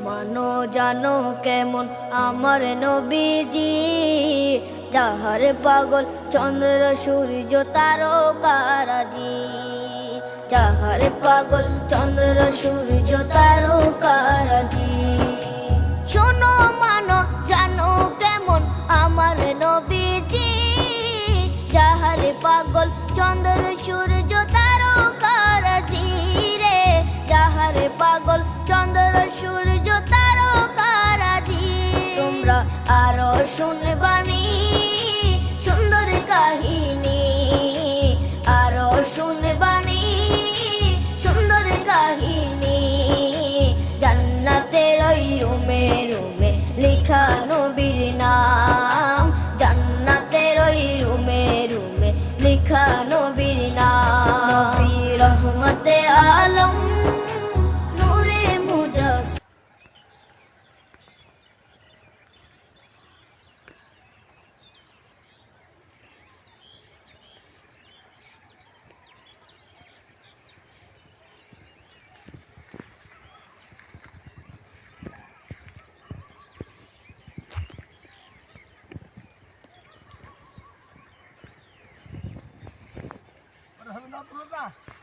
মানো জানো কেমন আমার নবীজি, যাহার পাগল চন্দ্র সূর্য তারকারাজি, যাহার পাগল চন্দ্র সূর্য তারকারাজি। শোনো মানো জানো কেমন আমার নবীজি, যাহার পাগল চন্দ্র সূর্য তারকারাজি রে, যাহার পাগল চন্দ্র সূর্য তারকারাজি। তোমরা আরো শুনবানি সুন্দর কাহিনী, আরো শুনবানি সুন্দর কাহিনী। জান্নাতের ওই রুমে রুমে লেখা নবীর নাম, জান্নাতের ওই রুমে রুমে লেখা নবীর নাম। নবী রহমতে আলম নূরে মুজাসসাম। Udah,